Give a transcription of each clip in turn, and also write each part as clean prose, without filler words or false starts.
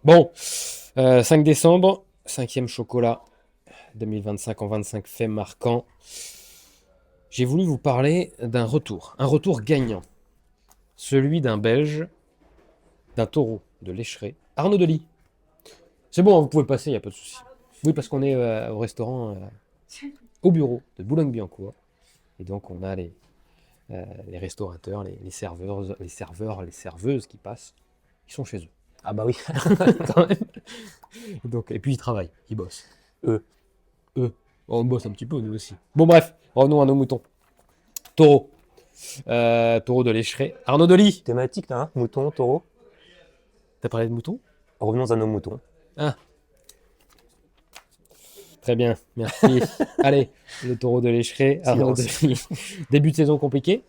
Bon, 5 décembre, 5e chocolat 2025 en 25 faits marquants. J'ai voulu vous parler d'un retour, un retour gagnant. Celui d'un Belge, d'un taureau de l'Écheret, Arnaud Delis. C'est bon, vous pouvez passer, il n'y a pas de souci. Oui, parce qu'on est au restaurant, au bureau de Boulogne-Billancourt. Et donc, on a les restaurateurs, les serveurs, les serveuses qui passent. Ils sont chez eux. Ah bah oui, Quand même. Donc, et puis, ils travaillent, ils bossent. eux. Eux. On bosse un petit peu, nous aussi. Bon, bref, revenons à nos moutons. Taureau. Taureau de l'Écheret. Arnaud Delis. Thématique, là, hein, mouton, taureau. T'as parlé de moutons? Revenons à nos moutons. Ah, très bien, merci. Allez, le taureau de l'Écheret, Arnaud Silence. Delis. Début de saison compliqué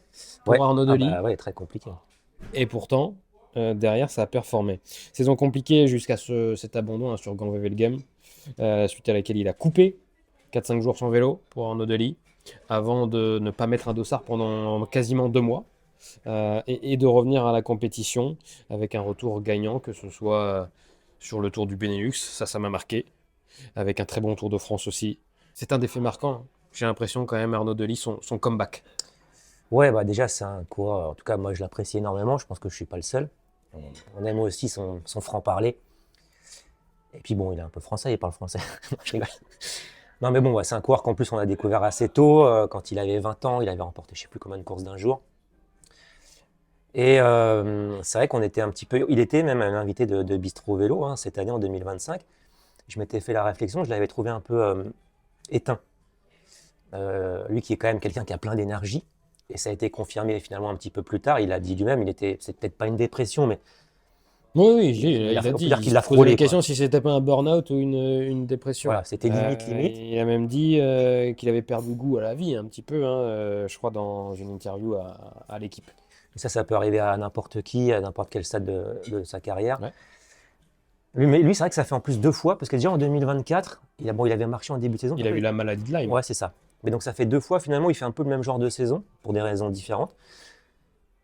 pour Ouais. Arnaud Ah Delis. bah ouais, très compliqué. Et pourtant, derrière, ça a performé. Saison compliquée jusqu'à cet abandon sur Gand-Wevelgem, suite à laquelle il a coupé 4-5 jours son vélo pour Arnaud Delis, avant de ne pas mettre un dossard pendant quasiment 2 mois, et de revenir à la compétition avec un retour gagnant, que ce soit sur le Tour du Benelux, ça m'a marqué, avec un très bon Tour de France aussi. C'est un des faits marquants, hein. J'ai l'impression quand même Arnaud Delis, son comeback. Ouais, bah déjà, c'est un coureur. En tout cas, moi, je l'apprécie énormément. Je pense que je suis pas le seul. On aime aussi son franc-parler. Et puis bon, il est un peu français, il parle français. Je rigole. Non, mais bon, ouais, c'est un coureur qu'en plus, on a découvert assez tôt. Quand il avait 20 ans, il avait remporté je sais plus combien de courses d'un jour. Et c'est vrai qu'on était un petit peu. Il était même un invité de Bistro Vélo, hein, cette année en 2025. Je m'étais fait la réflexion, je l'avais trouvé un peu éteint. Lui qui est quand même quelqu'un qui a plein d'énergie, et ça a été confirmé finalement un petit peu plus tard. Il a dit lui-même, c'est peut-être pas une dépression, mais Oui, oui, il a, il a on peut dit, dire il qu'il se l'a posait la frôlé, quoi. question si c'était pas un burn-out ou une dépression. Voilà, c'était limite, limite. Il a même dit qu'il avait perdu goût à la vie un petit peu, hein, je crois, dans une interview à l'équipe. Et ça peut arriver à n'importe qui, à n'importe quel stade de sa carrière. Ouais. Mais lui, c'est vrai que ça fait en plus 2 fois, parce que déjà en 2024, il avait marché en début de saison. Il a eu la maladie de Lyme. Ouais, c'est ça. Mais donc ça fait 2 fois, finalement, il fait un peu le même genre de saison, pour des raisons différentes.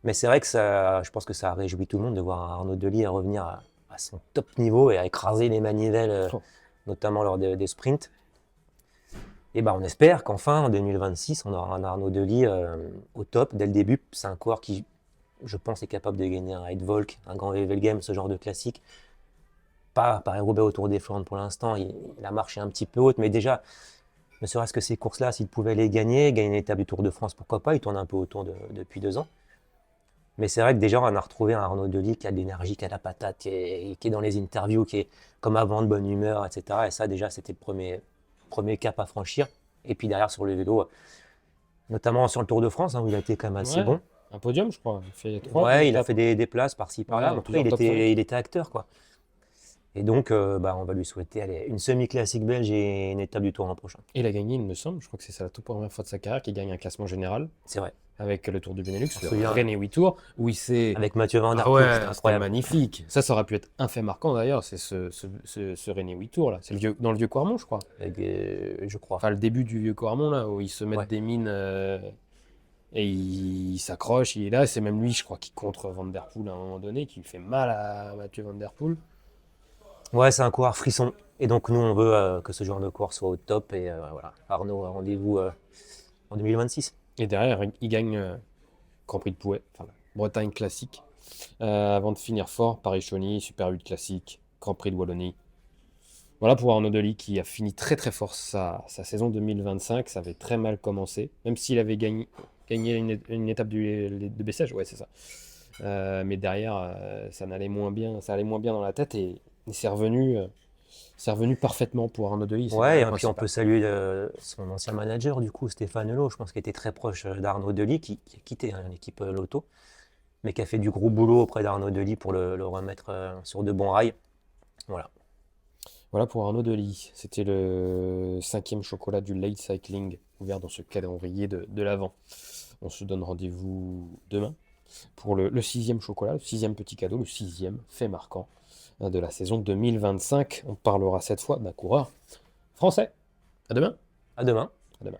Mais c'est vrai que ça, je pense que ça a réjoui tout le monde de voir Arnaud Delis revenir à son top niveau et à écraser les manivelles, Oh. notamment lors des sprints. Et ben on espère qu'enfin, en 2026, on aura un Arnaud Delis au top dès le début. C'est un coureur qui, je pense, est capable de gagner un Ride Volk, un Grand Wevelgem, ce genre de classique. Pas Paris-Roubaix au Tour des Flandres pour l'instant, la marche est un petit peu haute, mais déjà, ne serait-ce que ces courses-là, s'il pouvait les gagner une étape du Tour de France, pourquoi pas, il tourne un peu autour depuis 2 ans. Mais c'est vrai que déjà, on a retrouvé un Arnaud Delis qui a de l'énergie, qui a la patate, qui est dans les interviews, qui est comme avant, de bonne humeur, etc. Et ça, déjà, c'était le premier cap à franchir. Et puis derrière, sur le vélo, notamment sur le Tour de France, hein, où il a été quand même assez Ouais, bon. un podium, je crois. Il fait 3 Ouais, il a étapes. fait des places par-ci, par-là. Ouais, Mais en tout cas, plusieurs top 5. il était acteur, quoi. Et donc, on va lui souhaiter allez, une semi-classique belge et une étape du Tour l'an prochain. Il a gagné, il me semble, je crois que c'est la toute première fois de sa carrière qu'il gagne un classement général C'est vrai. avec le Tour du Benelux, On se le souvient, René 8 Tours, où il s'est... avec Mathieu Van Der Ah Poel, ouais, c'était c'était incroyable. magnifique. Ça aurait pu être un fait marquant d'ailleurs, c'est ce René 8 Tours là. C'est dans le vieux Quarmont, je crois. Je crois. Enfin, le début du vieux Quarmont là, où ils se mettent Ouais. des mines et ils s'accrochent. Il est là, c'est même lui, je crois, qui contre Van Der Poel à un moment donné, qui fait mal à Mathieu Van Der Poel. Ouais, c'est un coureur frisson. Et donc, nous, on veut que ce genre de coureur soit au top. Et voilà, Arnaud, rendez-vous en 2026. Et derrière, il gagne Grand Prix de Pouet, enfin, Bretagne classique, avant de finir fort, Paris-Chauny, Super 8 classique, Grand Prix de Wallonie. Voilà pour Arnaud Delis qui a fini très très fort sa saison 2025. Ça avait très mal commencé, même s'il avait gagné une étape de Bessèges, ouais, c'est ça. Mais derrière, ça allait moins bien dans la tête et c'est revenu parfaitement pour Arnaud Delis. C'était Ouais, le et puis on principal. peut saluer son ancien manager, du coup, Stéphane Hulot, je pense qu'il était très proche d'Arnaud Delis, qui a quitté hein, l'équipe Lotto, mais qui a fait du gros boulot auprès d'Arnaud Delis pour le remettre sur de bons rails. Voilà. Voilà pour Arnaud Delis. C'était le 5e chocolat du Late Cycling ouvert dans ce calendrier de l'Avent. On se donne rendez-vous demain pour le 6e chocolat, le 6e petit cadeau, le 6e fait marquant de la saison 2025. On parlera cette fois d'un coureur français. À demain. À demain. À demain.